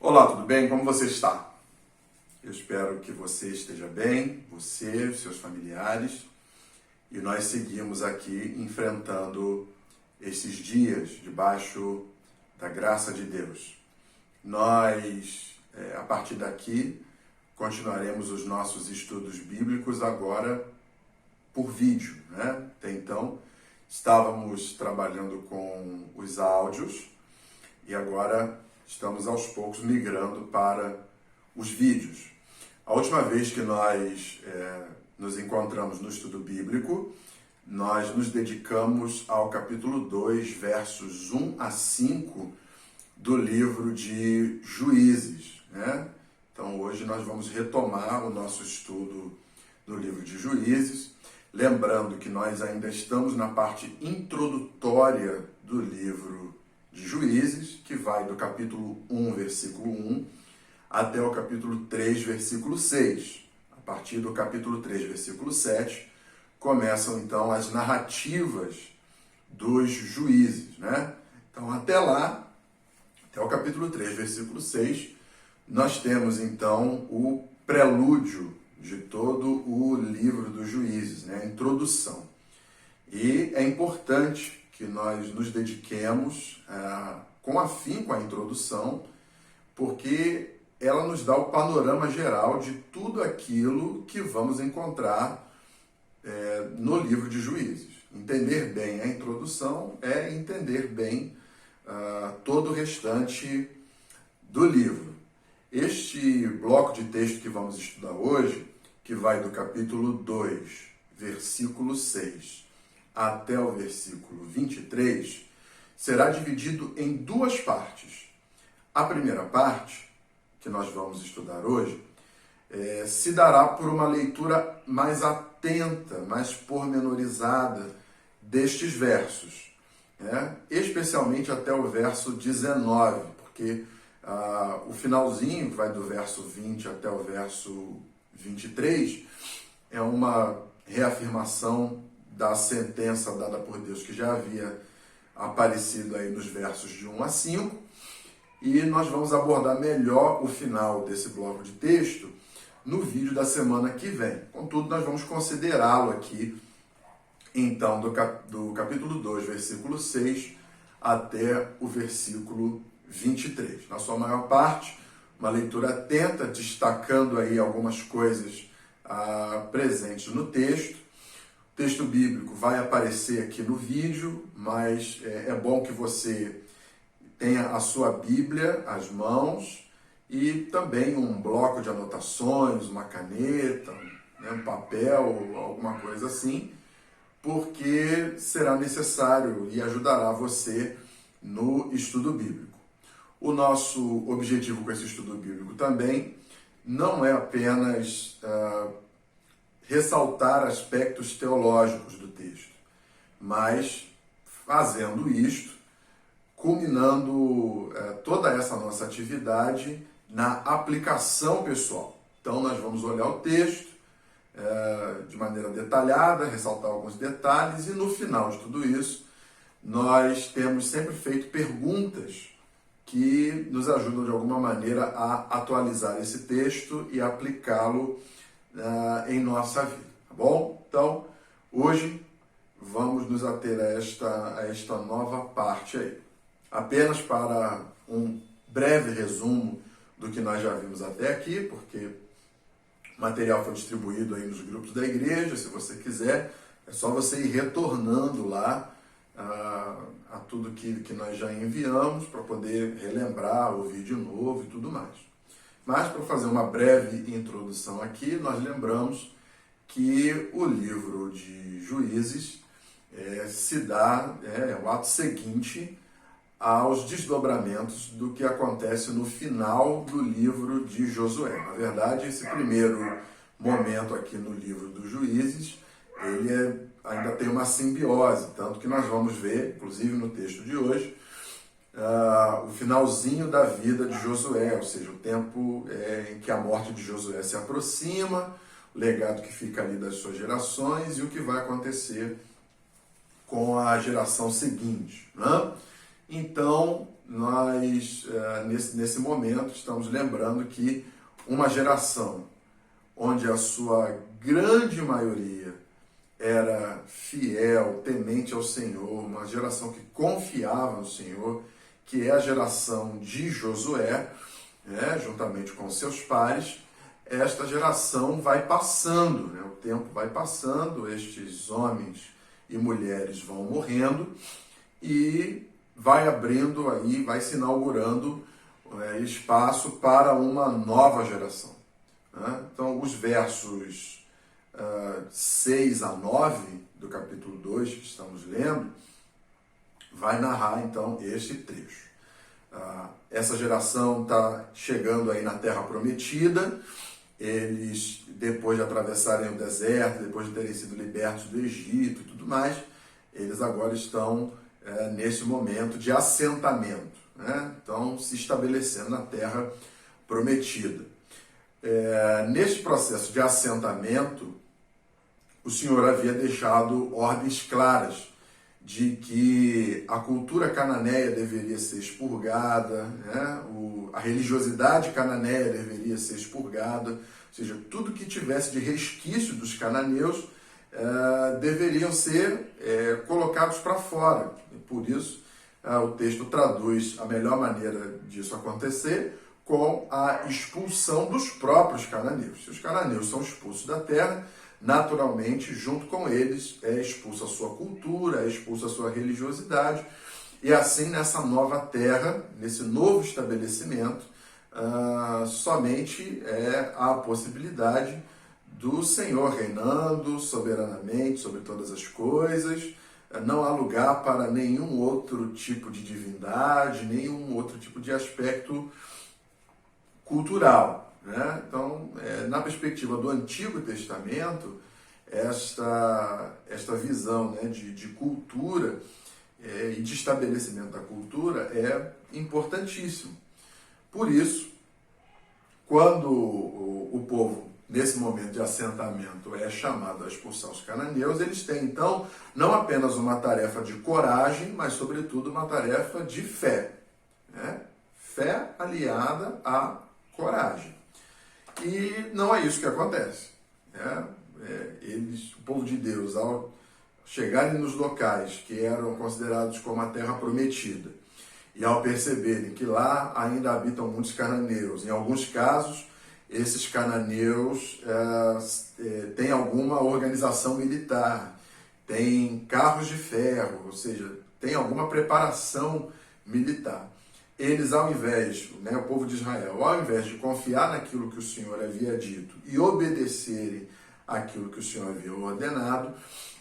Olá, tudo bem? Como você está? Eu espero que você esteja bem, você, seus familiares, e nós seguimos aqui enfrentando esses dias debaixo da graça de Deus. Nós, a partir daqui, continuaremos os nossos estudos bíblicos agora por vídeo, né? Até então, estávamos trabalhando com os áudios e agora estamos aos poucos migrando para os vídeos. A última vez que nós nos encontramos no estudo bíblico, nós nos dedicamos ao capítulo 2, versos 1 a 5 do livro de Juízes, né? Então hoje nós vamos retomar o nosso estudo do livro de Juízes, lembrando que nós ainda estamos na parte introdutória do livro de Juízes, que vai do capítulo 1, versículo 1, até o capítulo 3, versículo 6. A partir do capítulo 3, versículo 7, começam então as narrativas dos juízes, né? Então até lá, até o capítulo 3, versículo 6, nós temos então o prelúdio de todo o livro dos juízes, né? A introdução. E é importante que nós nos dediquemos com afinco à introdução, porque ela nos dá o panorama geral de tudo aquilo que vamos encontrar no livro de Juízes. Entender bem a introdução é entender bem todo o restante do livro. Este bloco de texto que vamos estudar hoje, que vai do capítulo 2, versículo 6, até o versículo 23, será dividido em duas partes. A primeira parte, que nós vamos estudar hoje, se dará por uma leitura mais atenta, mais pormenorizada destes versos, né? Especialmente até o verso 19, porque o finalzinho, que vai do verso 20 até o verso 23, é uma reafirmação da sentença dada por Deus, que já havia aparecido aí nos versos de 1 a 5, e nós vamos abordar melhor o final desse bloco de texto no vídeo da semana que vem. Contudo, nós vamos considerá-lo aqui, então, do capítulo 2, versículo 6, até o versículo 23. Na sua maior parte, uma leitura atenta, destacando aí algumas coisas presentes no texto. O texto bíblico vai aparecer aqui no vídeo, mas é bom que você tenha a sua Bíblia às mãos e também um bloco de anotações, uma caneta, né, um papel, alguma coisa assim, porque será necessário e ajudará você no estudo bíblico. O nosso objetivo com esse estudo bíblico também não é apenas ressaltar aspectos teológicos do texto, mas fazendo isto, culminando toda essa nossa atividade na aplicação pessoal. Então nós vamos olhar o texto de maneira detalhada, ressaltar alguns detalhes e no final de tudo isso nós temos sempre feito perguntas que nos ajudam de alguma maneira a atualizar esse texto e aplicá-lo em nossa vida, tá bom? Então, hoje vamos nos ater a esta nova parte aí. Apenas para um breve resumo do que nós já vimos até aqui, porque o material foi distribuído aí nos grupos da igreja. Se você quiser, é só você ir retornando lá a tudo que nós já enviamos para poder relembrar, ouvir de novo e tudo mais. Mas, para fazer uma breve introdução aqui, nós lembramos que o livro de Juízes se dá, o ato seguinte aos desdobramentos do que acontece no final do livro de Josué. Na verdade, esse primeiro momento aqui no livro dos Juízes, ele ainda tem uma simbiose, tanto que nós vamos ver, inclusive no texto de hoje, o finalzinho da vida de Josué, ou seja, o tempo em que a morte de Josué se aproxima, o legado que fica ali das suas gerações e o que vai acontecer com a geração seguinte, né? Então, nós, nesse momento, estamos lembrando que uma geração onde a sua grande maioria era fiel, temente ao Senhor, uma geração que confiava no Senhor, que é a geração de Josué, né, juntamente com seus pares, esta geração vai passando, né, o tempo vai passando, estes homens e mulheres vão morrendo e vai abrindo aí, vai se inaugurando espaço para uma nova geração. Né? Então, os versos 6 a 9 do capítulo 2 que estamos lendo, vai narrar então este trecho. Essa geração está chegando aí na Terra Prometida, eles, depois de atravessarem o deserto, depois de terem sido libertos do Egito e tudo mais, eles agora estão nesse momento de assentamento, né? Então, se estabelecendo na Terra Prometida. Neste processo de assentamento, o Senhor havia deixado ordens claras de que a cultura cananeia deveria ser expurgada, né? A religiosidade cananeia deveria ser expurgada, ou seja, tudo que tivesse de resquício dos cananeus deveriam ser colocados para fora. E por isso, o texto traduz a melhor maneira disso acontecer com a expulsão dos próprios cananeus. Se os cananeus são expulsos da terra, naturalmente, junto com eles, é expulsa a sua cultura, é expulsa a sua religiosidade, e assim, nessa nova terra, nesse novo estabelecimento, somente há a possibilidade do Senhor reinando soberanamente sobre todas as coisas, não há lugar para nenhum outro tipo de divindade, nenhum outro tipo de aspecto cultural. Né? Então, na perspectiva do Antigo Testamento, esta visão, né, de cultura e de estabelecimento da cultura é importantíssimo. Por isso, quando o povo, nesse momento de assentamento, é chamado a expulsar os cananeus, eles têm, então, não apenas uma tarefa de coragem, mas, sobretudo, uma tarefa de fé. Né? Fé aliada à coragem. E não é isso que acontece. Né? O povo de Deus, ao chegarem nos locais que eram considerados como a terra prometida, e ao perceberem que lá ainda habitam muitos cananeus, em alguns casos, esses cananeus têm alguma organização militar, têm carros de ferro, ou seja, tem alguma preparação militar. Eles, ao invés, o povo de Israel, ao invés de confiar naquilo que o Senhor havia dito e obedecerem aquilo que o Senhor havia ordenado,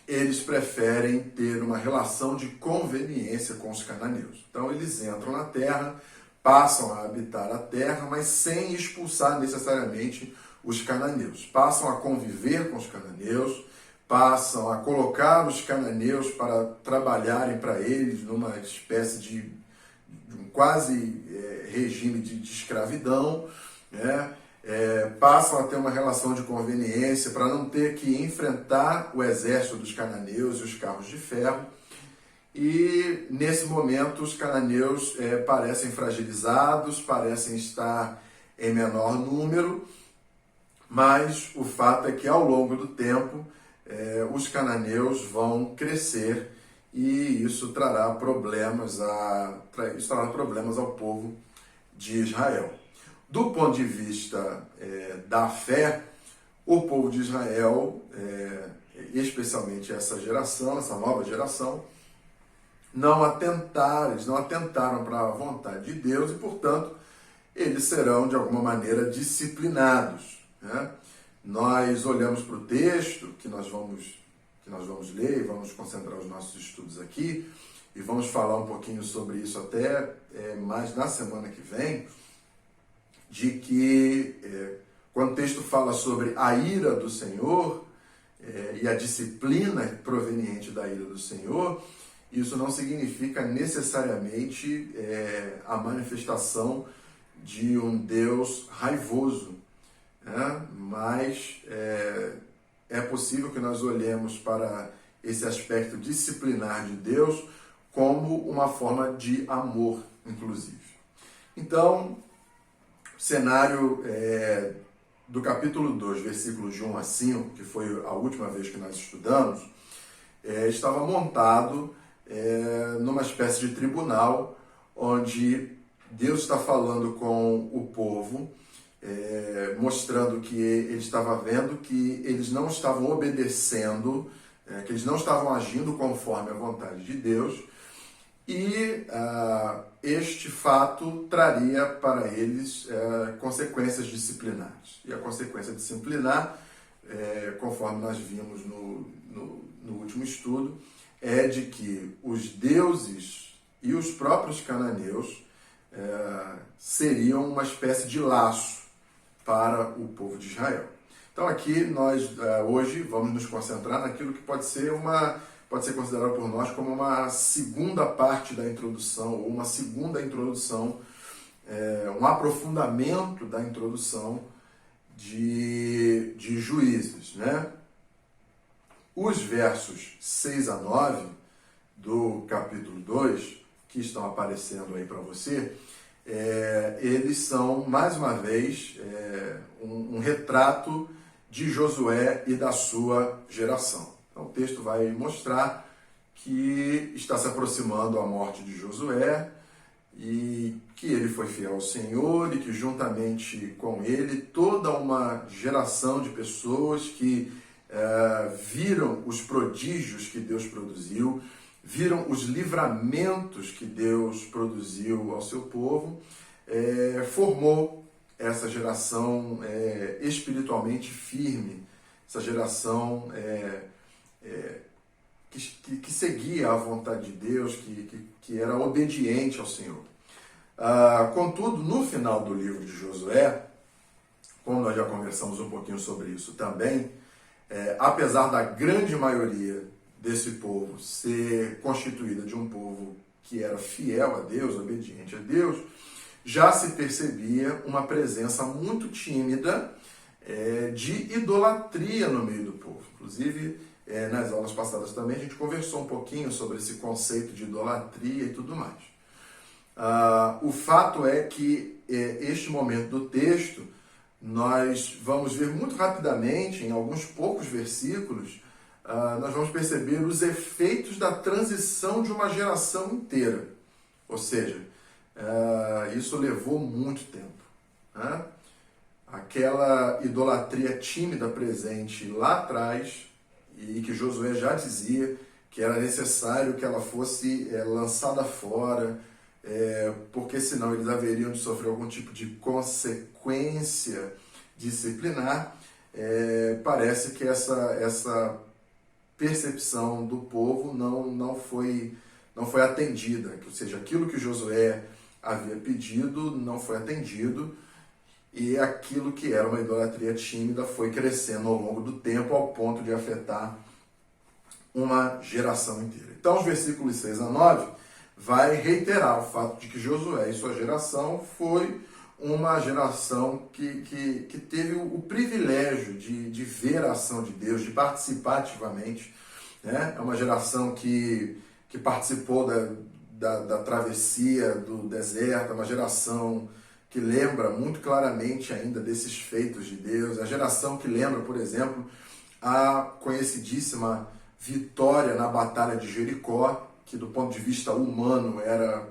eles preferem ter uma relação de conveniência com os cananeus. Então, eles entram na terra, passam a habitar a terra, mas sem expulsar necessariamente os cananeus. Passam a conviver com os cananeus, passam a colocar os cananeus para trabalharem para eles numa espécie de um quase regime de escravidão, né? Passam a ter uma relação de conveniência para não ter que enfrentar o exército dos cananeus e os carros de ferro. E nesse momento os cananeus parecem fragilizados, parecem estar em menor número, mas o fato é que ao longo do tempo os cananeus vão crescer e isso trará problemas ao povo de Israel. Do ponto de vista da fé, o povo de Israel, especialmente essa geração, essa nova geração, eles não atentaram para a vontade de Deus e, portanto, eles serão, de alguma maneira, disciplinados. Né? Nós olhamos para o texto que nós vamos ler e vamos concentrar os nossos estudos aqui e vamos falar um pouquinho sobre isso até mais na semana que vem, de que quando o texto fala sobre a ira do Senhor e a disciplina proveniente da ira do Senhor, isso não significa necessariamente a manifestação de um Deus raivoso, né? Mas é possível que nós olhemos para esse aspecto disciplinar de Deus como uma forma de amor, inclusive. Então, o cenário do capítulo 2, versículos de 1 a 5, que foi a última vez que nós estudamos, estava montado numa espécie de tribunal, onde Deus está falando com o povo, mostrando que ele estava vendo que eles não estavam obedecendo, que eles não estavam agindo conforme a vontade de Deus, e este fato traria para eles consequências disciplinares. E a consequência disciplinar, conforme nós vimos no último estudo, é de que os deuses e os próprios cananeus seriam uma espécie de laço para o povo de Israel. Então aqui nós hoje vamos nos concentrar naquilo que pode ser considerado por nós como uma segunda parte da introdução, ou uma segunda introdução, um aprofundamento da introdução de Juízes, né? Os versos 6 a 9 do capítulo 2, que estão aparecendo aí para você, eles são, mais uma vez, um retrato de Josué e da sua geração. Então, o texto vai mostrar que está se aproximando a morte de Josué e que ele foi fiel ao Senhor e que, juntamente com ele, toda uma geração de pessoas que viram os prodígios que Deus produziu, viram os livramentos que Deus produziu ao seu povo, formou essa geração espiritualmente firme, essa geração que seguia a vontade de Deus, que era obediente ao Senhor. Contudo, no final do livro de Josué, como nós já conversamos um pouquinho sobre isso também, apesar da grande maioria desse povo ser constituída de um povo que era fiel a Deus, obediente a Deus, já se percebia uma presença muito tímida de idolatria no meio do povo. Inclusive, nas aulas passadas também a gente conversou um pouquinho sobre esse conceito de idolatria e tudo mais. O fato é que este momento do texto nós vamos ver muito rapidamente, em alguns poucos versículos, nós vamos perceber os efeitos da transição de uma geração inteira. Ou seja, isso levou muito tempo, né? Aquela idolatria tímida presente lá atrás, e que Josué já dizia que era necessário que ela fosse lançada fora, porque senão eles haveriam de sofrer algum tipo de consequência disciplinar. Parece que essa percepção do povo não foi atendida, ou seja, aquilo que Josué havia pedido não foi atendido, e aquilo que era uma idolatria tímida foi crescendo ao longo do tempo ao ponto de afetar uma geração inteira. Então, os versículos 6 a 9 vai reiterar o fato de que Josué e sua geração foi uma geração que teve o privilégio de ver a ação de Deus, de participar ativamente, né? É uma geração que participou da travessia do deserto, é uma geração que lembra muito claramente ainda desses feitos de Deus, a geração que lembra, por exemplo, a conhecidíssima vitória na Batalha de Jericó, que do ponto de vista humano era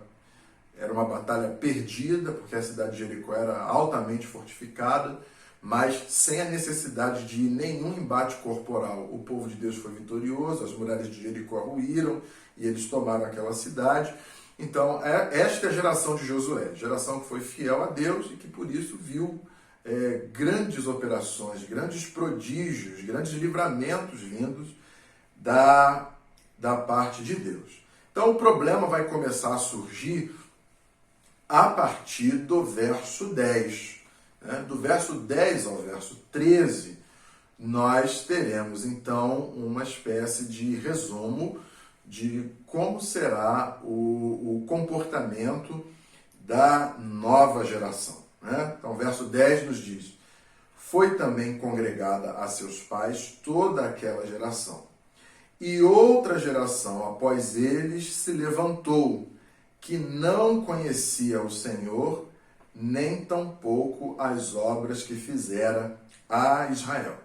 uma batalha perdida, porque a cidade de Jericó era altamente fortificada, mas sem a necessidade de nenhum embate corporal. O povo de Deus foi vitorioso, as muralhas de Jericó ruíram e eles tomaram aquela cidade. Então, esta é a geração de Josué, geração que foi fiel a Deus e que por isso viu grandes operações, grandes prodígios, grandes livramentos vindos da parte de Deus. Então, o problema vai começar a surgir a partir do verso 10. Né? Do verso 10 ao verso 13, nós teremos, então, uma espécie de resumo de como será o comportamento da nova geração. Né? Então, o verso 10 nos diz: foi também congregada a seus pais toda aquela geração, E outra geração após eles se levantou, que não conhecia o Senhor, nem tampouco as obras que fizera a Israel.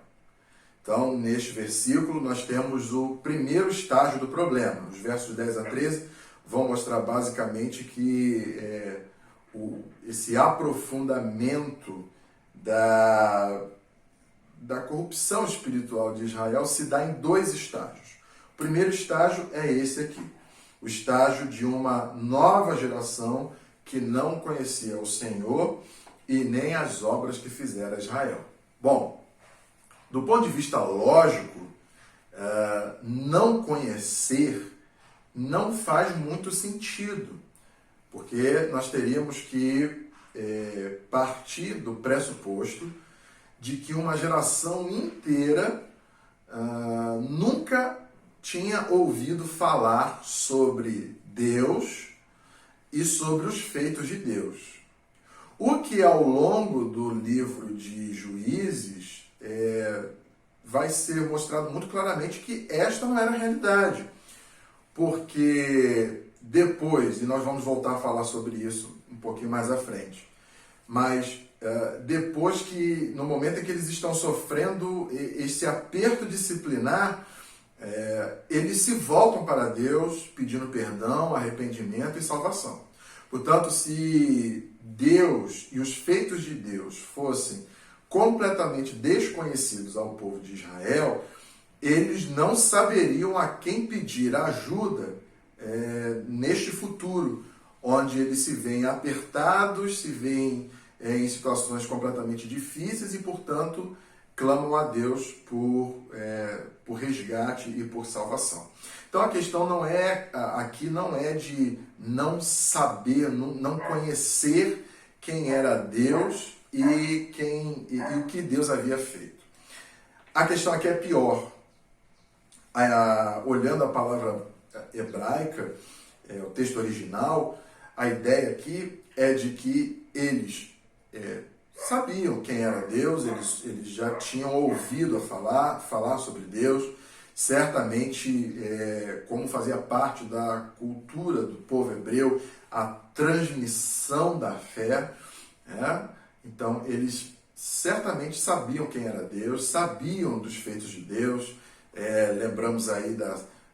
Então, neste versículo, nós temos o primeiro estágio do problema. Os versos 10 a 13 vão mostrar basicamente que esse aprofundamento da corrupção espiritual de Israel se dá em dois estágios. O primeiro estágio é esse aqui, o estágio de uma nova geração que não conhecia o Senhor e nem as obras que fizera Israel. Bom, do ponto de vista lógico, não conhecer não faz muito sentido, porque nós teríamos que partir do pressuposto de que uma geração inteira nunca tinha ouvido falar sobre Deus e sobre os feitos de Deus. O que ao longo do livro de Juízes vai ser mostrado muito claramente que esta não era a realidade. Porque depois, e nós vamos voltar a falar sobre isso um pouquinho mais à frente, mas depois que, no momento em que eles estão sofrendo esse aperto disciplinar, eles se voltam para Deus pedindo perdão, arrependimento e salvação. Portanto, se Deus e os feitos de Deus fossem completamente desconhecidos ao povo de Israel, eles não saberiam a quem pedir ajuda neste futuro, onde eles se veem apertados, se veem em situações completamente difíceis e, portanto, clamam a Deus por resgate e por salvação. Então a questão aqui não é de não saber, não conhecer quem era Deus e o que Deus havia feito. A questão aqui é pior. Olhando a palavra hebraica, o texto original, a ideia aqui é de que eles sabiam quem era Deus, eles já tinham ouvido falar sobre Deus, certamente como fazia parte da cultura do povo hebreu, a transmissão da fé, então eles certamente sabiam quem era Deus, sabiam dos feitos de Deus. Lembramos aí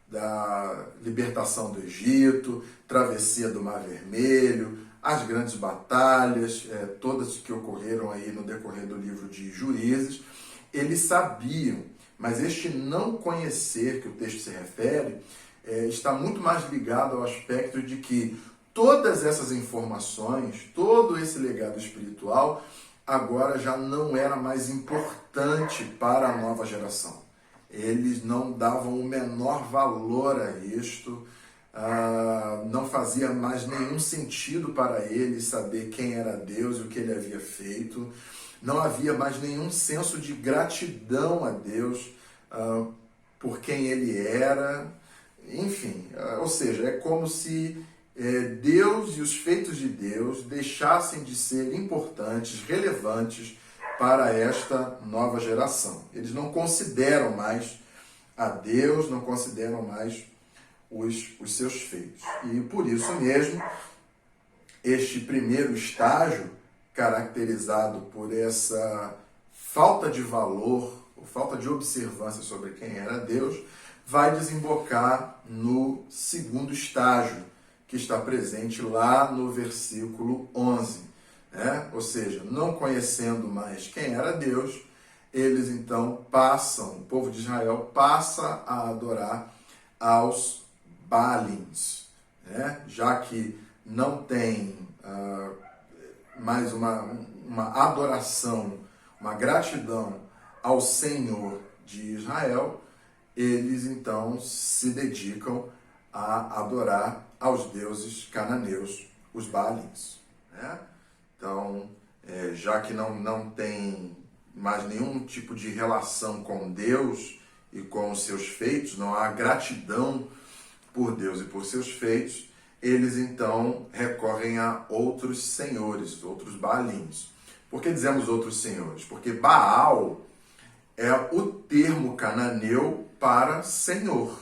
da libertação do Egito, travessia do Mar Vermelho, as grandes batalhas, todas que ocorreram aí no decorrer do livro de Juízes. Eles sabiam, mas este não conhecer que o texto se refere está muito mais ligado ao aspecto de que todas essas informações, todo esse legado espiritual, agora já não era mais importante para a nova geração. Eles não davam o menor valor a isto, não fazia mais nenhum sentido para eles saber quem era Deus e o que ele havia feito, não havia mais nenhum senso de gratidão a Deus por quem ele era, enfim, ou seja, é como se Deus e os feitos de Deus deixassem de ser importantes, relevantes para esta nova geração. Eles não consideram mais a Deus, não consideram mais os seus feitos. E por isso mesmo, este primeiro estágio, caracterizado por essa falta de valor, ou falta de observância sobre quem era Deus, vai desembocar no segundo estágio, que está presente lá no versículo 11. Ou seja, não conhecendo mais quem era Deus, eles então o povo de Israel passa a adorar aos Baalins, já que não tem mais uma adoração, uma gratidão ao Senhor de Israel, eles então se dedicam a adorar aos deuses cananeus, os Baalins. Então, já que não tem mais nenhum tipo de relação com Deus e com os seus feitos, não há gratidão por Deus e por seus feitos, eles então recorrem a outros senhores, outros Baalins. Por que dizemos outros senhores? Porque Baal é o termo cananeu para senhor.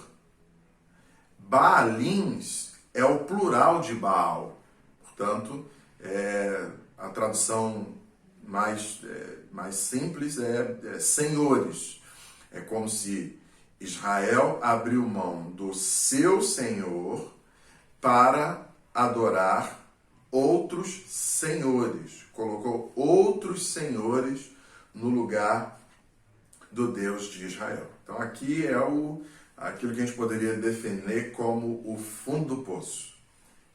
Baalins é o plural de Baal. Portanto, a tradução mais simples é senhores. É como se Israel abriu mão do seu Senhor para adorar outros senhores. Colocou outros senhores no lugar do Deus de Israel. Então aqui é aquilo que a gente poderia definir como o fundo do poço.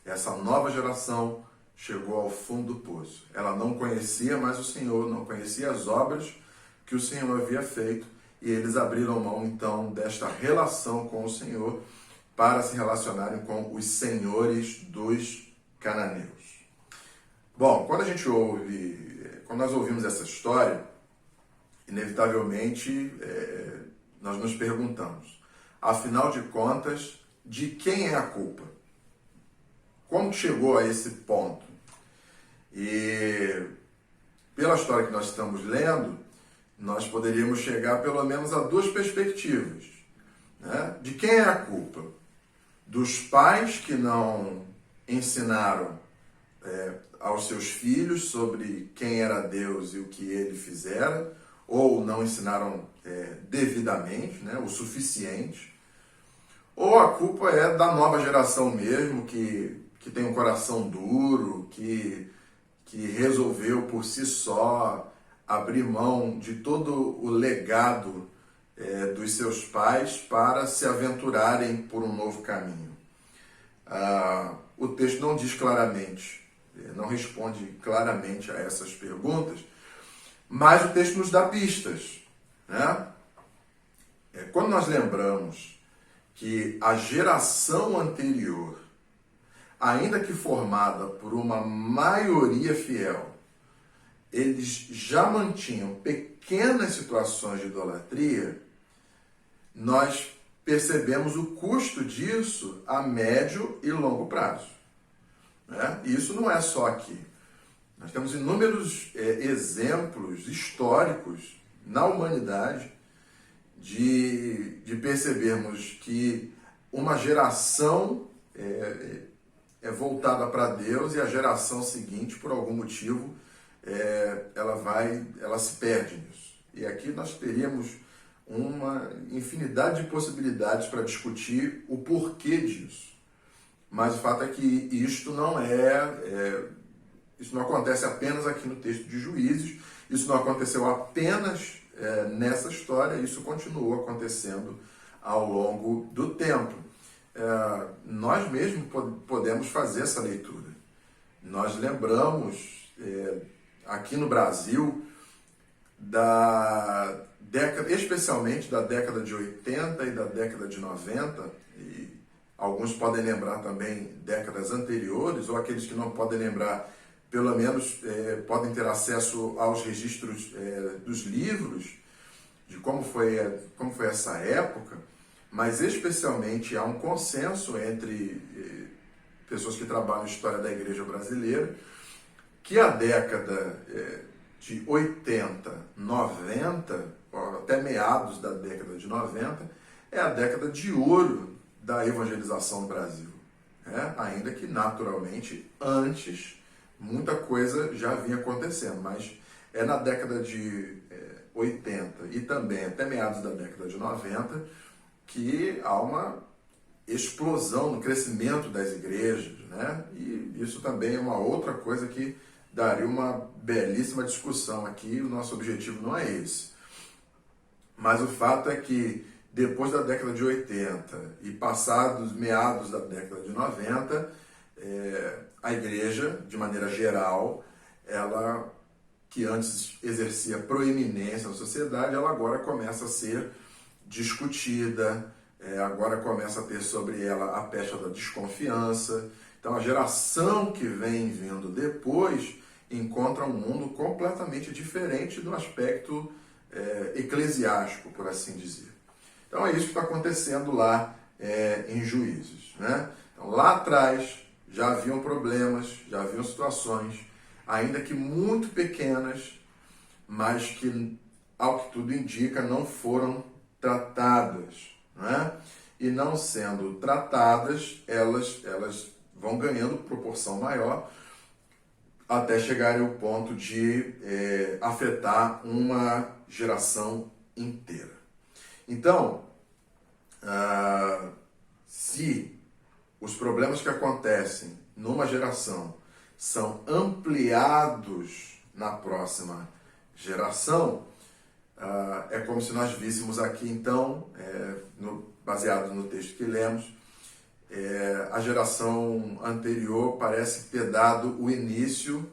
Essa nova geração chegou ao fundo do poço. Ela não conhecia mais o Senhor, não conhecia as obras que o Senhor havia feito, e eles abriram mão então desta relação com o Senhor para se relacionarem com os senhores dos cananeus. Bom, quando nós ouvimos essa história, inevitavelmente nós nos perguntamos, afinal de contas, de quem é a culpa? Como chegou a esse ponto? E pela história que nós estamos lendo, nós poderíamos chegar pelo menos a duas perspectivas, né? De quem é a culpa? Dos pais que não ensinaram aos seus filhos sobre quem era Deus e o que ele fizera, ou não ensinaram devidamente, né, o suficiente, ou a culpa é da nova geração mesmo, que tem um coração duro, que resolveu por si só abrir mão de todo o legado dos seus pais para se aventurarem por um novo caminho. O texto não diz claramente, não responde claramente a essas perguntas, mas o texto nos dá pistas, né? Quando nós lembramos que a geração anterior, ainda que formada por uma maioria fiel, eles já mantinham pequenas situações de idolatria, nós percebemos o custo disso a médio e longo prazo, né? E isso não é só aqui. Nós temos inúmeros exemplos históricos na humanidade de percebermos que uma geração é voltada para Deus e a geração seguinte, por algum motivo, ela se perde nisso. E aqui nós teríamos uma infinidade de possibilidades para discutir o porquê disso. Mas o fato é que isto não isso não acontece apenas aqui no texto de Juízes, isso não aconteceu apenas nessa história, isso continuou acontecendo ao longo do tempo. Nós mesmos podemos fazer essa leitura. Nós lembramos, aqui no Brasil, especialmente da década de 80 e da década de 90, e alguns podem lembrar também décadas anteriores, ou aqueles que não podem lembrar, pelo menos podem ter acesso aos registros dos livros, de como foi essa época, mas especialmente há um consenso entre pessoas que trabalham em história da igreja brasileira, que a década de 80, 90, até meados da década de 90, é a década de ouro da evangelização no Brasil. Ainda que, naturalmente, antes, muita coisa já vinha acontecendo, mas é na década de 80 e também até meados da década de 90 que há uma explosão no crescimento das igrejas, né? E isso também é uma outra coisa que daria uma belíssima discussão aqui. O nosso objetivo não é esse. Mas o fato é que depois da década de 80 e passados meados da década de 90, a igreja, de maneira geral, ela que antes exercia proeminência na sociedade, ela agora começa a ser discutida, agora começa a ter sobre ela a pecha da desconfiança. Então a geração que vem vindo depois encontra um mundo completamente diferente do aspecto eclesiástico, por assim dizer. Então é isso que está acontecendo lá em Juízes, né? Então, lá atrás já haviam problemas, já haviam situações, ainda que muito pequenas, mas que, ao que tudo indica, não foram tratadas, né? e não sendo tratadas, elas vão ganhando proporção maior até chegarem ao ponto de afetar uma geração inteira. Então, se os problemas que acontecem numa geração são ampliados na próxima geração, é como se nós víssemos aqui, então, baseado no texto que lemos, a geração anterior parece ter dado o início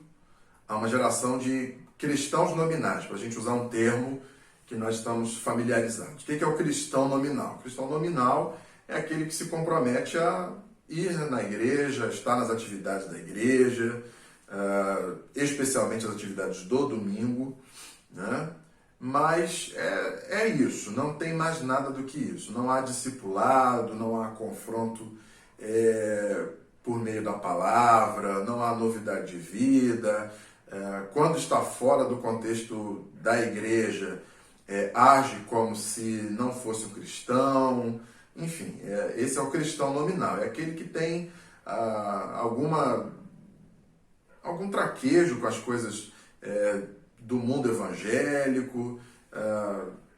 a uma geração de cristãos nominais, para a gente usar um termo que nós estamos familiarizados. O que é o cristão nominal? O cristão nominal é aquele que se compromete a ir na igreja, estar nas atividades da igreja, especialmente as atividades do domingo, né? Mas é isso, não tem mais nada do que isso. Não há discipulado, não há confronto por meio da palavra, não há novidade de vida. Quando está fora do contexto da igreja, age como se não fosse um cristão. Enfim, esse é o cristão nominal, é aquele que tem algum traquejo com as coisas do mundo evangélico,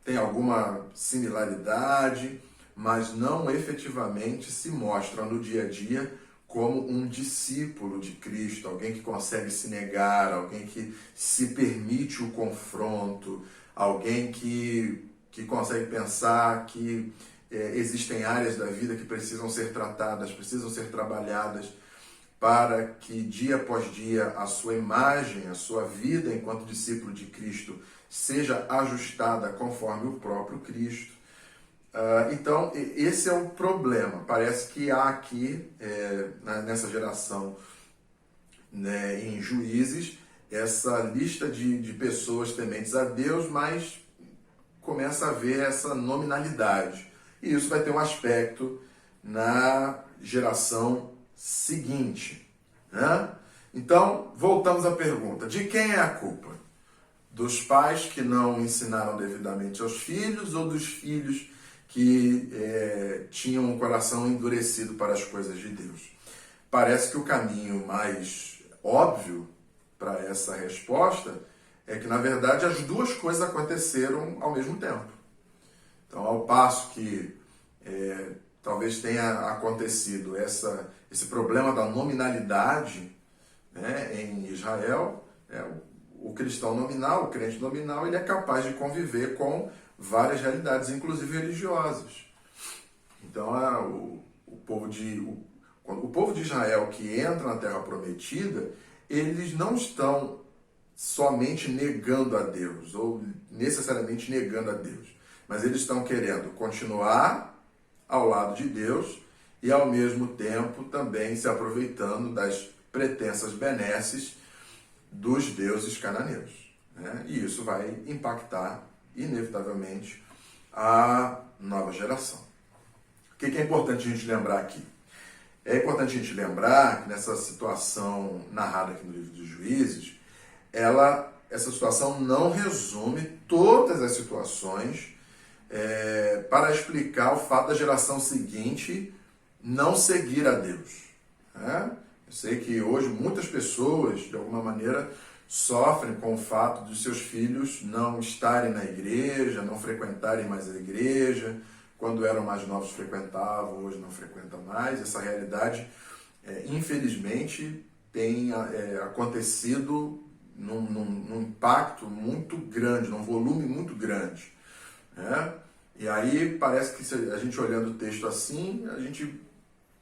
tem alguma similaridade, mas não efetivamente se mostra no dia a dia como um discípulo de Cristo, alguém que consegue se negar, alguém que se permite o confronto, alguém que consegue pensar que existem áreas da vida que precisam ser tratadas, precisam ser trabalhadas, para que dia após dia a sua imagem, a sua vida enquanto discípulo de Cristo seja ajustada conforme o próprio Cristo. Então, esse é o problema. Parece que há aqui, nessa geração, né, em Juízes, essa lista de pessoas tementes a Deus, mas começa a haver essa nominalidade. E isso vai ter um aspecto na geração seguinte, né? Então, voltamos à pergunta: de quem é a culpa? Dos pais que não ensinaram devidamente aos filhos ou dos filhos que tinham um coração endurecido para as coisas de Deus? Parece que o caminho mais óbvio para essa resposta é que, na verdade, as duas coisas aconteceram ao mesmo tempo. Então, ao passo que talvez tenha acontecido esse problema da nominalidade, né, em Israel, o cristão nominal, o crente nominal, ele é capaz de conviver com várias realidades, inclusive religiosas. Então, o povo de Israel que entra na Terra Prometida, eles não estão somente negando a Deus, ou necessariamente negando a Deus, mas eles estão querendo continuar ao lado de Deus e, ao mesmo tempo, também se aproveitando das pretensas benesses dos deuses cananeus, né? E isso vai impactar, inevitavelmente, a nova geração. O que é importante a gente lembrar aqui? É importante a gente lembrar que nessa situação narrada aqui no livro dos Juízes, essa situação não resume todas as situações para explicar o fato da geração seguinte não seguir a Deus, né? Eu sei que hoje muitas pessoas, de alguma maneira, sofrem com o fato de seus filhos não estarem na igreja, não frequentarem mais a igreja. Quando eram mais novos frequentavam, hoje não frequentam mais. Essa realidade, infelizmente, tem acontecido num impacto muito grande, num volume muito grande, né? E aí parece que, a gente olhando o texto assim, a gente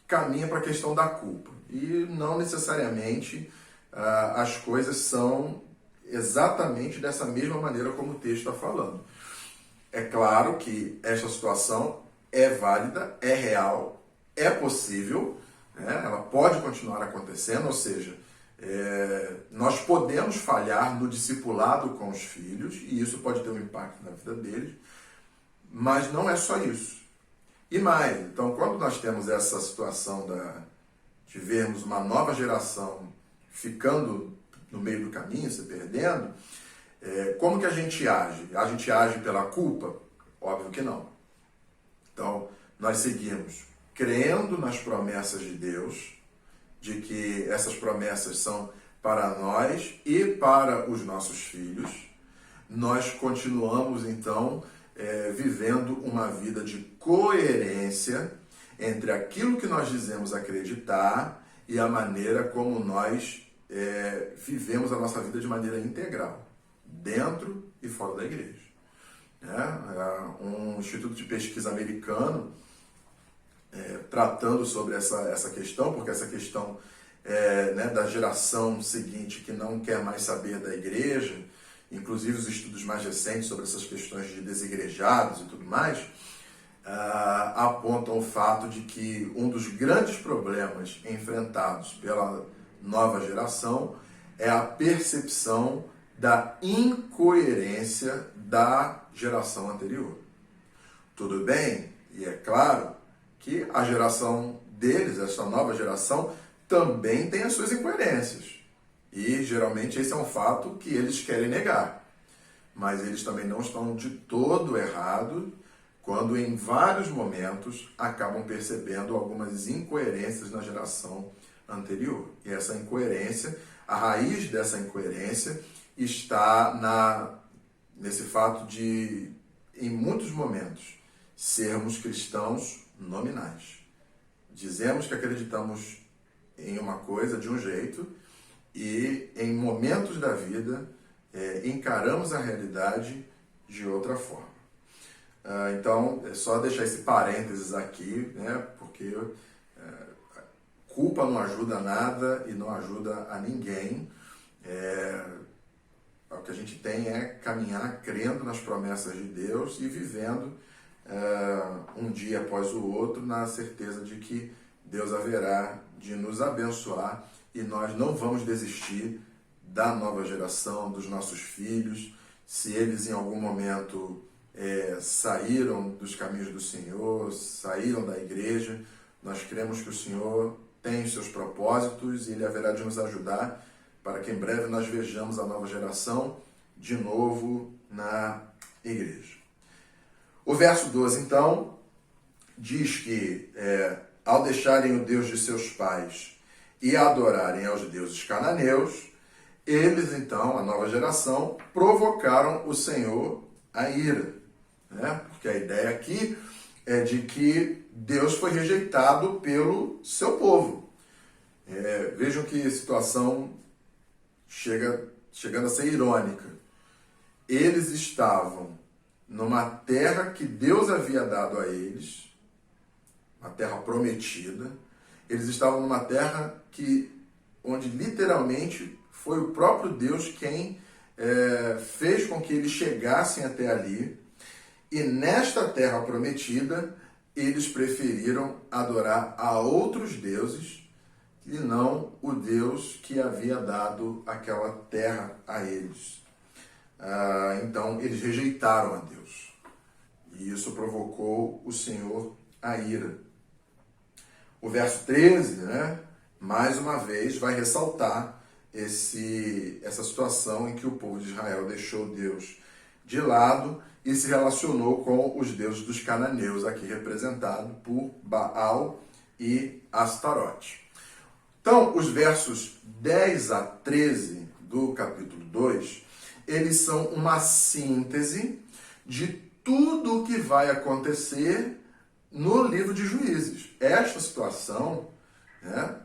caminha para a questão da culpa. E não necessariamente as coisas são exatamente dessa mesma maneira como o texto está falando. É claro que esta situação é válida, é real, é possível, né? Ela pode continuar acontecendo, ou seja, nós podemos falhar no discipulado com os filhos, e isso pode ter um impacto na vida deles, mas não é só isso. E mais, então, quando nós temos essa situação de vermos uma nova geração ficando no meio do caminho, se perdendo, como que a gente age? A gente age pela culpa? Óbvio que não. Então, nós seguimos crendo nas promessas de Deus, de que essas promessas são para nós e para os nossos filhos. Nós continuamos, então, vivendo uma vida de coerência entre aquilo que nós dizemos acreditar e a maneira como nós vivemos a nossa vida de maneira integral, dentro e fora da igreja. Um instituto de pesquisa americano tratando sobre essa questão, porque essa questão da geração seguinte que não quer mais saber da igreja, inclusive os estudos mais recentes sobre essas questões de desigrejados e tudo mais, apontam o fato de que um dos grandes problemas enfrentados pela nova geração é a percepção da incoerência da geração anterior. Tudo bem, e é claro que a geração deles, essa nova geração, também tem as suas incoerências. E geralmente esse é um fato que eles querem negar. Mas eles também não estão de todo errados quando em vários momentos acabam percebendo algumas incoerências na geração anterior. E essa incoerência, a raiz dessa incoerência está nesse fato de, em muitos momentos, sermos cristãos nominais. Dizemos que acreditamos em uma coisa de um jeito e em momentos da vida encaramos a realidade de outra forma. Então, é só deixar esse parênteses aqui, porque culpa não ajuda a nada e não ajuda a ninguém. O que a gente tem é caminhar crendo nas promessas de Deus e vivendo um dia após o outro na certeza de que Deus haverá de nos abençoar e nós não vamos desistir da nova geração, dos nossos filhos. Se eles em algum momento saíram dos caminhos do Senhor, saíram da igreja, nós cremos que o Senhor tem os seus propósitos e Ele haverá de nos ajudar para que em breve nós vejamos a nova geração de novo na igreja. O verso 12, então, diz que ao deixarem o Deus de seus pais e adorarem aos deuses cananeus, eles, então, a nova geração, provocaram o Senhor a ira. Porque a ideia aqui é de que Deus foi rejeitado pelo seu povo. Vejam que situação chegando a ser irônica. Eles estavam numa terra que Deus havia dado a eles, uma terra prometida. Eles estavam numa terra onde literalmente foi o próprio Deus quem fez com que eles chegassem até ali. E nesta terra prometida, eles preferiram adorar a outros deuses e não o Deus que havia dado aquela terra a eles. Então, eles rejeitaram a Deus. E isso provocou o Senhor a ira. O verso 13, mais uma vez, vai ressaltar essa situação em que o povo de Israel deixou Deus de lado e se relacionou com os deuses dos cananeus, aqui representado por Baal e Astarote. Então, os versos 10 a 13 do capítulo 2, eles são uma síntese de tudo o que vai acontecer no livro de Juízes. Esta situação,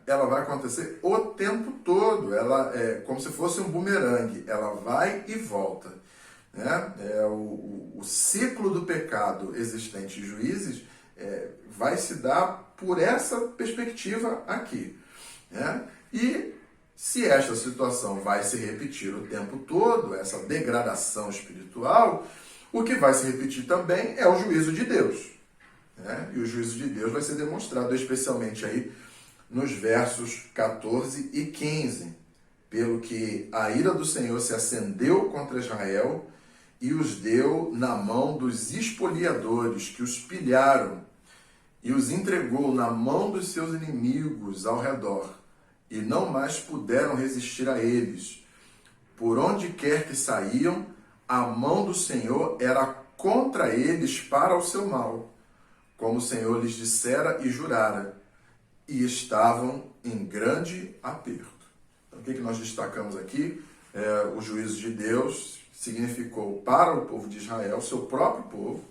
ela vai acontecer o tempo todo. Ela é como se fosse um bumerangue. Ela vai e volta. O ciclo do pecado existente em Juízes vai se dar por essa perspectiva aqui. E se esta situação vai se repetir o tempo todo, essa degradação espiritual, o que vai se repetir também é o juízo de Deus. E o juízo de Deus vai ser demonstrado especialmente aí nos versos 14 e 15. Pelo que a ira do Senhor se acendeu contra Israel e os deu na mão dos espoliadores que os pilharam e os entregou na mão dos seus inimigos ao redor, e não mais puderam resistir a eles. Por onde quer que saíam, a mão do Senhor era contra eles para o seu mal, como o Senhor lhes dissera e jurara, e estavam em grande aperto. Então, o que nós destacamos aqui? O juízo de Deus significou para o povo de Israel, seu próprio povo,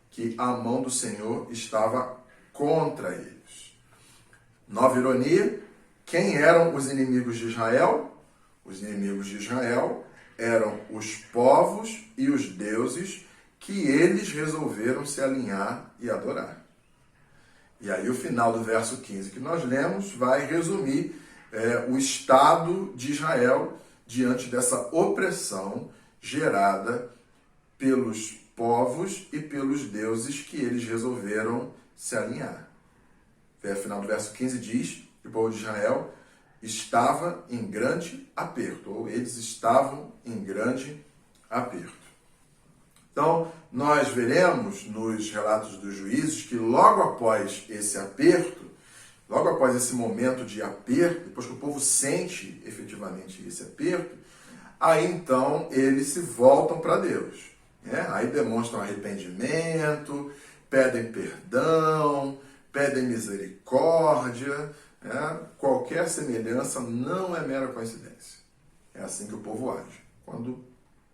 que a mão do Senhor estava contra eles. Nova ironia, quem eram os inimigos de Israel? Os inimigos de Israel eram os povos e os deuses que eles resolveram se alinhar e adorar. E aí o final do verso 15 que nós lemos vai resumir o estado de Israel diante dessa opressão gerada pelos povos e pelos deuses que eles resolveram se alinhar. O final do verso 15 diz que o povo de Israel estava em grande aperto, ou eles estavam em grande aperto. Então, nós veremos nos relatos dos juízes que logo após esse aperto, logo após esse momento de aperto, depois que o povo sente efetivamente esse aperto, aí então eles se voltam para Deus. Aí demonstram arrependimento, pedem perdão, pedem misericórdia. Qualquer semelhança não é mera coincidência. É assim que o povo age. Quando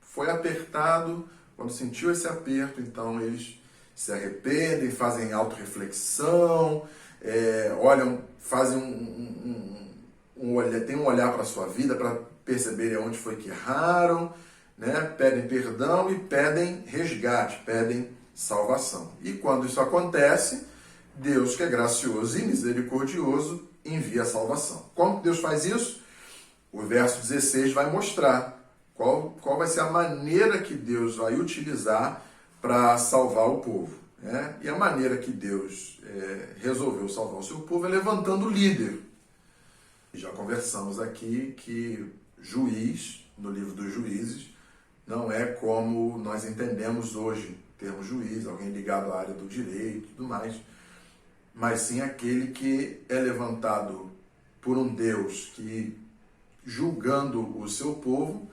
foi apertado, quando sentiu esse aperto, então eles se arrependem, fazem autorreflexão, olham, fazem tem um olhar para a sua vida para perceberem onde foi que erraram, pedem perdão e pedem resgate, pedem salvação. E quando isso acontece, Deus, que é gracioso e misericordioso, envia a salvação. Como Deus faz isso? O verso 16 vai mostrar qual vai ser a maneira que Deus vai utilizar para salvar o povo. E a maneira que Deus resolveu salvar o seu povo é levantando o líder. Já conversamos aqui que juiz, no livro dos juízes, não é como nós entendemos hoje, termos juiz, alguém ligado à área do direito e tudo mais, mas sim aquele que é levantado por um Deus que, julgando o seu povo,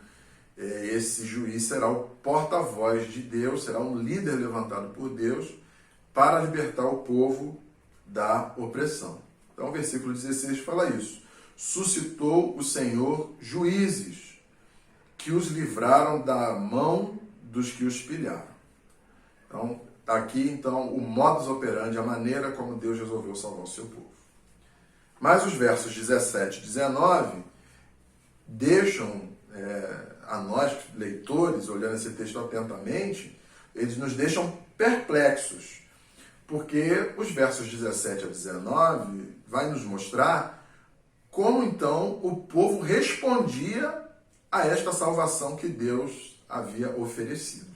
esse juiz será o porta-voz de Deus, será um líder levantado por Deus para libertar o povo da opressão. Então o versículo 16 fala isso. Suscitou o Senhor juízes que os livraram da mão dos que os pilharam. Então, aqui, então, o modus operandi, a maneira como Deus resolveu salvar o seu povo. Mas os versos 17 e 19 deixam a nós, leitores, olhando esse texto atentamente, eles nos deixam perplexos. Porque os versos 17 a 19 vai nos mostrar como, então, o povo respondia a esta salvação que Deus havia oferecido.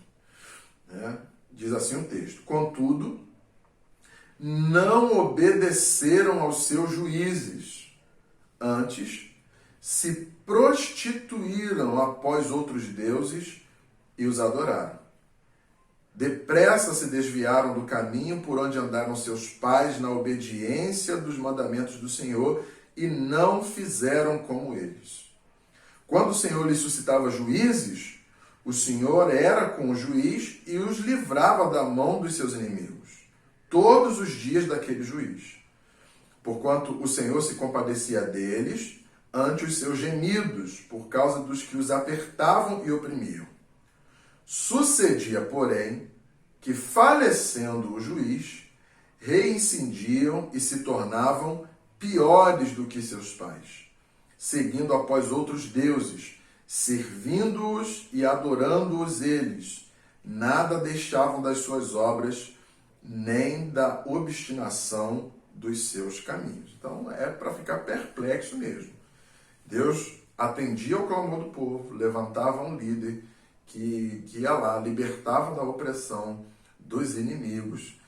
Diz assim o texto: contudo, não obedeceram aos seus juízes, antes se prostituíram após outros deuses e os adoraram. Depressa se desviaram do caminho por onde andaram seus pais na obediência dos mandamentos do Senhor e não fizeram como eles. Quando o Senhor lhes suscitava juízes, o Senhor era com o juiz e os livrava da mão dos seus inimigos, todos os dias daquele juiz. Porquanto o Senhor se compadecia deles ante os seus gemidos, por causa dos que os apertavam e oprimiam. Sucedia, porém, que, falecendo o juiz, reincindiam e se tornavam piores do que seus pais, seguindo após outros deuses, servindo-os e adorando-os eles. Nada deixavam das suas obras, nem da obstinação dos seus caminhos. Então, é para ficar perplexo mesmo. Deus atendia ao clamor do povo, levantava um líder que ia lá, libertava da opressão dos inimigos.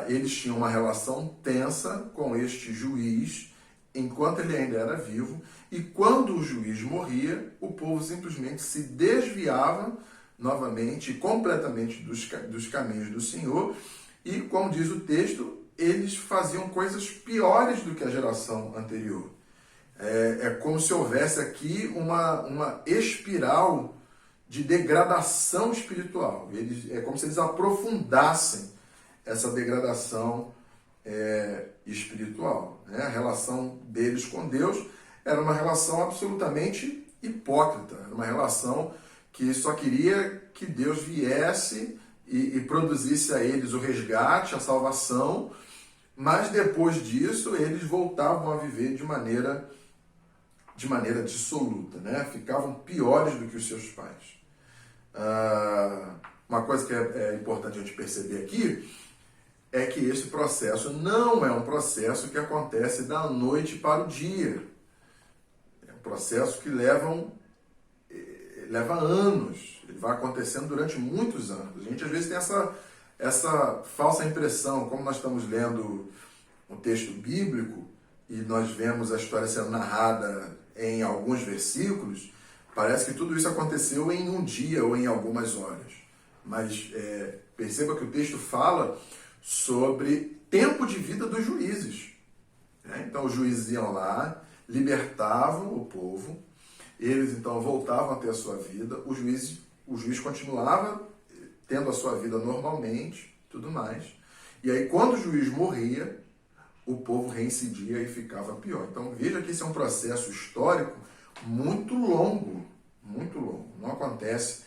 Eles tinham uma relação tensa com este juiz, enquanto ele ainda era vivo, e quando o juiz morria, o povo simplesmente se desviava novamente, completamente dos caminhos do Senhor, e, como diz o texto, eles faziam coisas piores do que a geração anterior. É como se houvesse aqui uma espiral de degradação espiritual. É como se eles aprofundassem essa degradação espiritual. Né? A relação deles com Deus era uma relação absolutamente hipócrita, era uma relação que só queria que Deus viesse e produzisse a eles o resgate, a salvação, mas depois disso eles voltavam a viver de maneira dissoluta, né? Ficavam piores do que os seus pais. Uma coisa que é importante a gente perceber aqui é que esse processo não é um processo que acontece da noite para o dia. É um processo que leva anos, ele vai acontecendo durante muitos anos. A gente às vezes tem essa falsa impressão, como nós estamos lendo um texto bíblico e nós vemos a história sendo narrada em alguns versículos, parece que tudo isso aconteceu em um dia ou em algumas horas. Mas perceba que o texto fala sobre tempo de vida dos juízes. Né? Então os juízes iam lá, libertavam o povo, eles então voltavam a ter a sua vida, o juiz continuava tendo a sua vida normalmente, tudo mais. E aí quando o juiz morria, o povo reincidia e ficava pior. Então veja que esse é um processo histórico muito longo, não acontece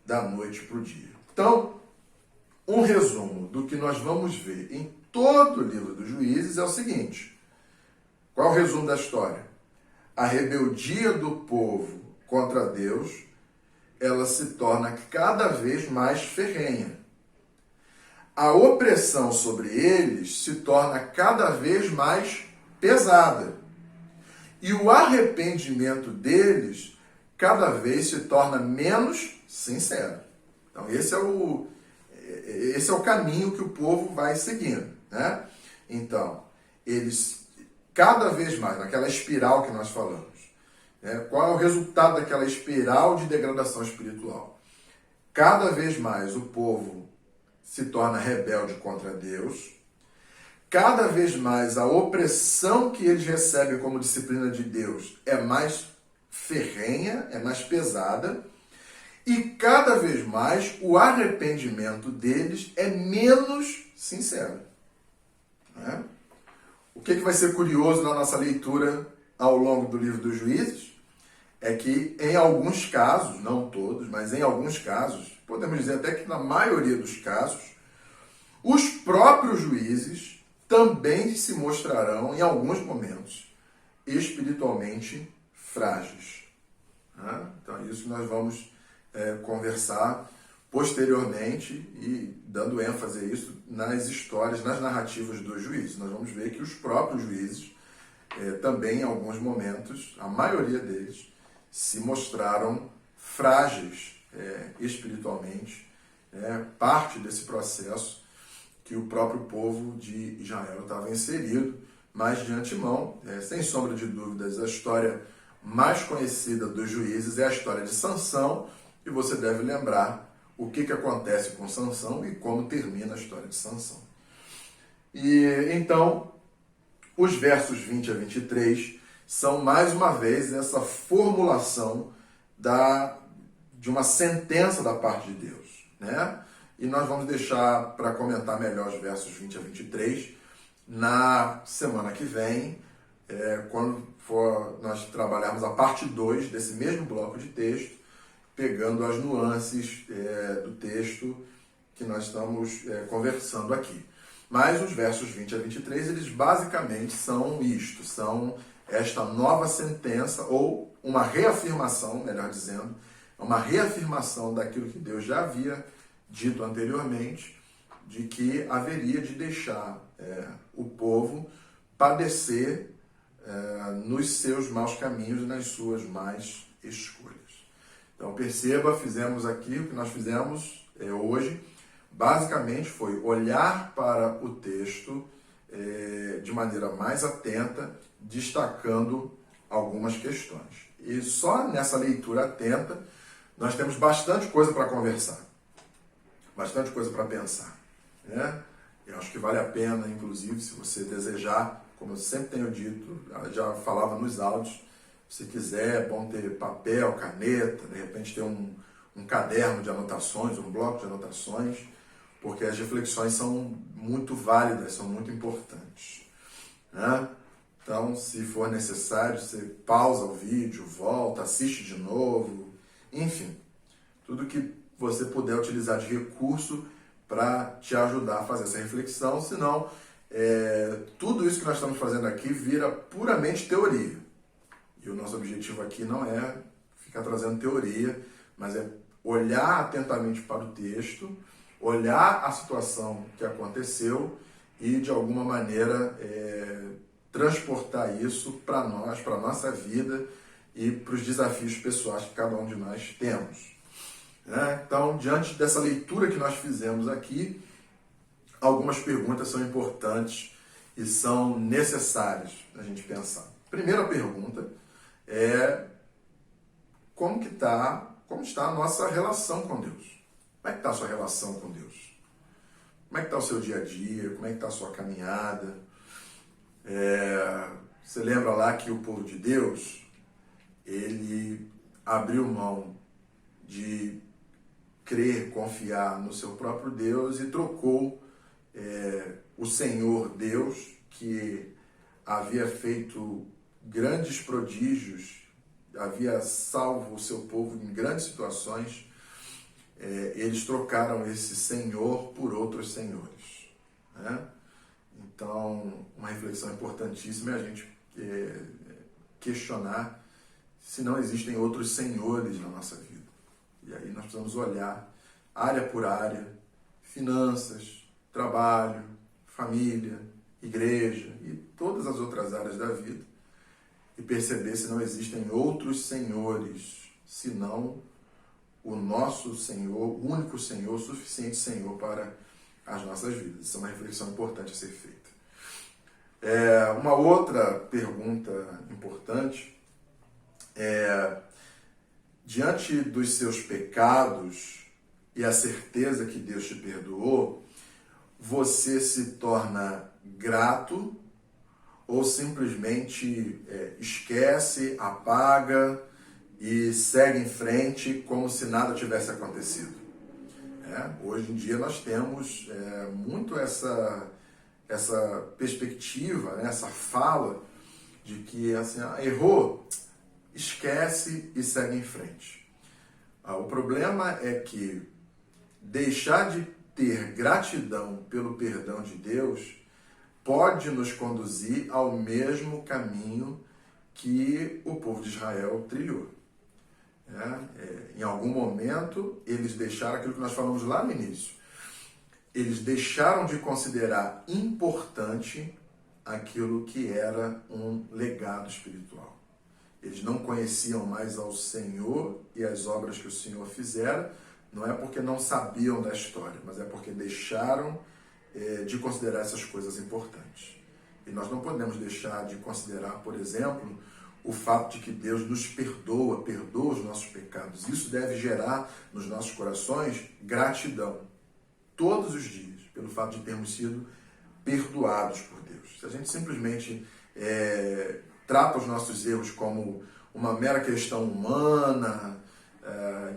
da noite para o dia. Então, um resumo do que nós vamos ver em todo o livro dos Juízes é o seguinte: qual é o resumo da história? A rebeldia do povo contra Deus, ela se torna cada vez mais ferrenha. A opressão sobre eles se torna cada vez mais pesada. E o arrependimento deles cada vez se torna menos sincero. Então esse é o caminho que o povo vai seguindo, né? Então, eles cada vez mais, naquela espiral que nós falamos, né? Qual é o resultado daquela espiral de degradação espiritual? Cada vez mais o povo se torna rebelde contra Deus, cada vez mais a opressão que eles recebem como disciplina de Deus é mais ferrenha, é mais pesada, e cada vez mais o arrependimento deles é menos sincero. Né? O que vai ser curioso na nossa leitura ao longo do livro dos Juízes é que em alguns casos, não todos, mas em alguns casos, podemos dizer até que na maioria dos casos, os próprios juízes também se mostrarão, em alguns momentos, espiritualmente frágeis. Né? Então é isso que nós vamos conversar posteriormente e dando ênfase a isso nas histórias, nas narrativas dos juízes. Nós vamos ver que os próprios juízes também, em alguns momentos, a maioria deles, se mostraram frágeis espiritualmente, parte desse processo que o próprio povo de Israel estava inserido, mas de antemão, sem sombra de dúvidas, a história mais conhecida dos juízes é a história de Sansão, e você deve lembrar o que acontece com Sansão e como termina a história de Sansão. E então, os versos 20 a 23 são mais uma vez essa formulação de uma sentença da parte de Deus, né? E nós vamos deixar para comentar melhor os versos 20 a 23 na semana que vem, quando nós trabalharmos a parte 2 desse mesmo bloco de texto, pegando as nuances do texto que nós estamos conversando aqui. Mas os versos 20 a 23, eles basicamente são isto, são esta nova sentença, ou uma reafirmação, melhor dizendo, uma reafirmação daquilo que Deus já havia dito anteriormente, de que haveria de deixar o povo padecer nos seus maus caminhos e nas suas más escolhas. Então perceba, fizemos aqui, o que nós fizemos hoje, basicamente foi olhar para o texto de maneira mais atenta, destacando algumas questões. E só nessa leitura atenta, nós temos bastante coisa para conversar, bastante coisa para pensar. Né? Eu acho que vale a pena, inclusive, se você desejar, como eu sempre tenho dito, já falava nos áudios, se quiser, é bom ter papel, caneta, de repente ter um caderno de anotações, um bloco de anotações, porque as reflexões são muito válidas, são muito importantes, né? Então, se for necessário, você pausa o vídeo, volta, assiste de novo, enfim, tudo que você puder utilizar de recurso para te ajudar a fazer essa reflexão, senão tudo isso que nós estamos fazendo aqui vira puramente teoria. E o nosso objetivo aqui não é ficar trazendo teoria, mas é olhar atentamente para o texto, olhar a situação que aconteceu e, de alguma maneira, transportar isso para nós, para a nossa vida e para os desafios pessoais que cada um de nós temos. Então, diante dessa leitura que nós fizemos aqui, algumas perguntas são importantes e são necessárias a gente pensar. Primeira pergunta é como está a nossa relação com Deus? Como é que está a sua relação com Deus? Como é que está o seu dia a dia? Como é que está a sua caminhada? Você lembra lá que o povo de Deus, ele abriu mão de crer, confiar no seu próprio Deus e trocou o Senhor Deus, que havia feito grandes prodígios, havia salvo o seu povo em grandes situações, eles trocaram esse Senhor por outros senhores, né? Então, uma reflexão importantíssima é a gente questionar se não existem outros senhores na nossa vida. E aí nós precisamos olhar área por área, finanças, trabalho, família, igreja e todas as outras áreas da vida e perceber se não existem outros senhores, senão o nosso Senhor, o único Senhor, o suficiente Senhor para as nossas vidas. Isso é uma reflexão importante a ser feita. Uma outra pergunta importante é: diante dos seus pecados e a certeza que Deus te perdoou, você se torna grato ou simplesmente esquece, apaga e segue em frente como se nada tivesse acontecido? Hoje em dia nós temos muito essa perspectiva, né, essa fala de que assim, errou, esquece e segue em frente. O problema é que deixar de ter gratidão pelo perdão de Deus pode nos conduzir ao mesmo caminho que o povo de Israel trilhou. Em algum momento, eles deixaram aquilo que nós falamos lá no início. Eles deixaram de considerar importante aquilo que era um legado espiritual. Eles não conheciam mais ao Senhor e as obras que o Senhor fizera, não é porque não sabiam da história, mas é porque deixaram de considerar essas coisas importantes. E nós não podemos deixar de considerar, por exemplo, o fato de que Deus nos perdoa os nossos pecados. Isso deve gerar nos nossos corações gratidão, todos os dias, pelo fato de termos sido perdoados por Deus. Se a gente simplesmente trata os nossos erros como uma mera questão humana,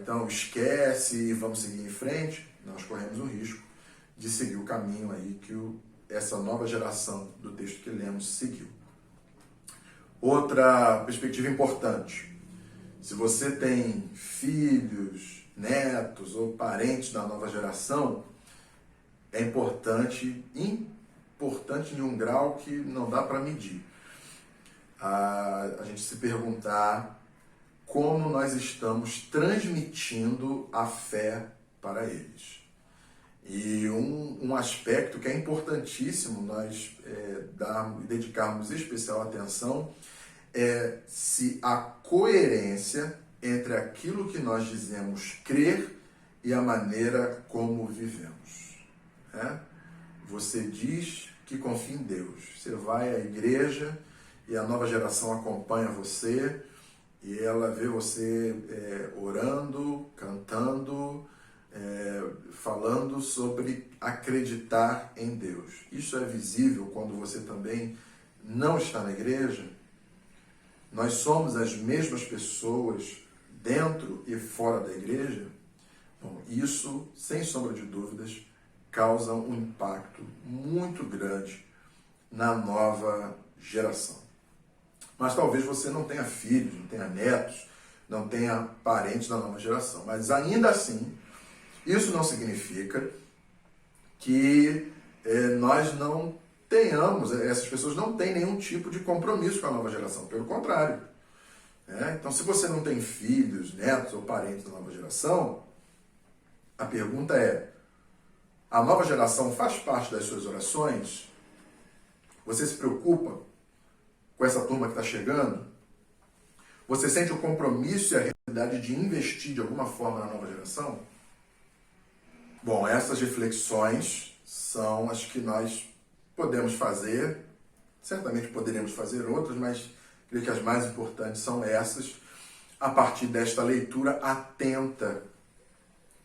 então esquece e vamos seguir em frente, nós corremos o risco de seguir o caminho aí que essa nova geração do texto que lemos seguiu. Outra perspectiva importante: se você tem filhos, netos ou parentes da nova geração, é importante em um grau que não dá para medir, a gente se perguntar como nós estamos transmitindo a fé para eles. E um aspecto que é importantíssimo nós dedicarmos especial atenção é se a coerência entre aquilo que nós dizemos crer e a maneira como vivemos. Você diz que confia em Deus, você vai à igreja e a nova geração acompanha você e ela vê você orando, cantando, falando sobre acreditar em Deus. Isso é visível quando você também não está na igreja. Nós somos as mesmas pessoas dentro e fora da igreja. Bom, isso, sem sombra de dúvidas, causam um impacto muito grande na nova geração. Mas talvez você não tenha filhos, não tenha netos, não tenha parentes da nova geração. Mas ainda assim, isso não significa que nós não tenhamos, essas pessoas não têm nenhum tipo de compromisso com a nova geração. Pelo contrário. Então, se você não tem filhos, netos ou parentes da nova geração, a pergunta é: a nova geração faz parte das suas orações? Você se preocupa com essa turma que está chegando? Você sente o compromisso e a realidade de investir de alguma forma na nova geração? Bom, essas reflexões são as que nós podemos fazer. Certamente poderíamos fazer outras, mas creio que as mais importantes são essas, a partir desta leitura atenta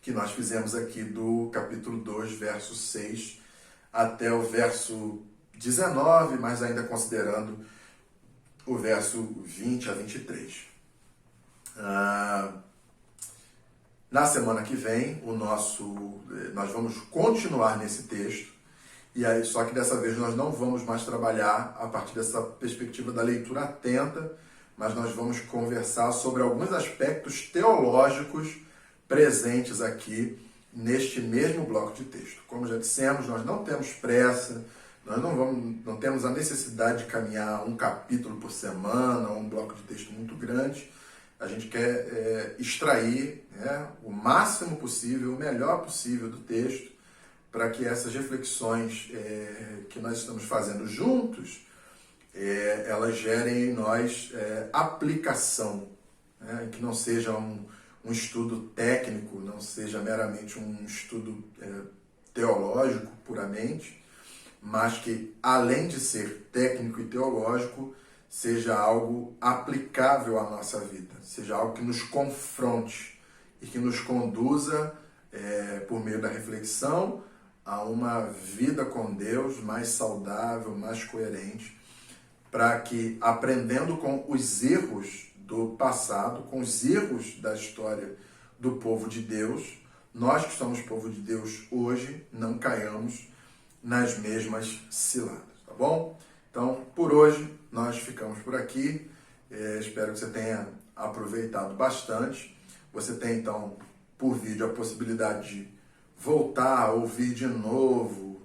que nós fizemos aqui do capítulo 2, verso 6 até o verso 19, mas ainda considerando o verso 20 a 23. Na semana que vem, nós vamos continuar nesse texto, e aí, só que dessa vez nós não vamos mais trabalhar a partir dessa perspectiva da leitura atenta, mas nós vamos conversar sobre alguns aspectos teológicos presentes aqui neste mesmo bloco de texto. Como já dissemos, nós não temos pressa, nós não temos a necessidade de caminhar um capítulo por semana, um bloco de texto muito grande. A gente quer extrair o máximo possível, o melhor possível do texto, para que essas reflexões que nós estamos fazendo juntos, elas gerem em nós aplicação, que não seja um estudo técnico, não seja meramente um estudo teológico puramente, mas que, além de ser técnico e teológico, seja algo aplicável à nossa vida, seja algo que nos confronte e que nos conduza, por meio da reflexão, a uma vida com Deus mais saudável, mais coerente, para que, aprendendo com os erros do passado, com os erros da história do povo de Deus, nós que somos povo de Deus hoje, não caiamos nas mesmas ciladas, tá bom? Então, por hoje, nós ficamos por aqui. Espero que você tenha aproveitado bastante. Você tem, então, por vídeo, a possibilidade de voltar a ouvir de novo,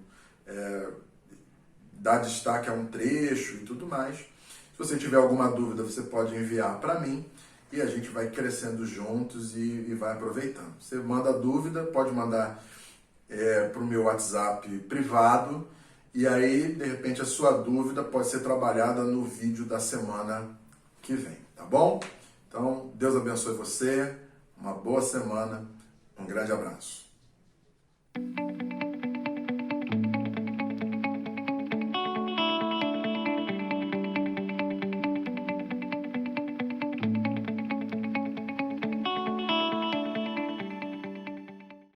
dar destaque a um trecho e tudo mais. Se você tiver alguma dúvida, você pode enviar para mim e a gente vai crescendo juntos e vai aproveitando. Você manda dúvida, pode mandar para o meu WhatsApp privado, e aí, de repente, a sua dúvida pode ser trabalhada no vídeo da semana que vem, tá bom? Então, Deus abençoe você, uma boa semana, um grande abraço.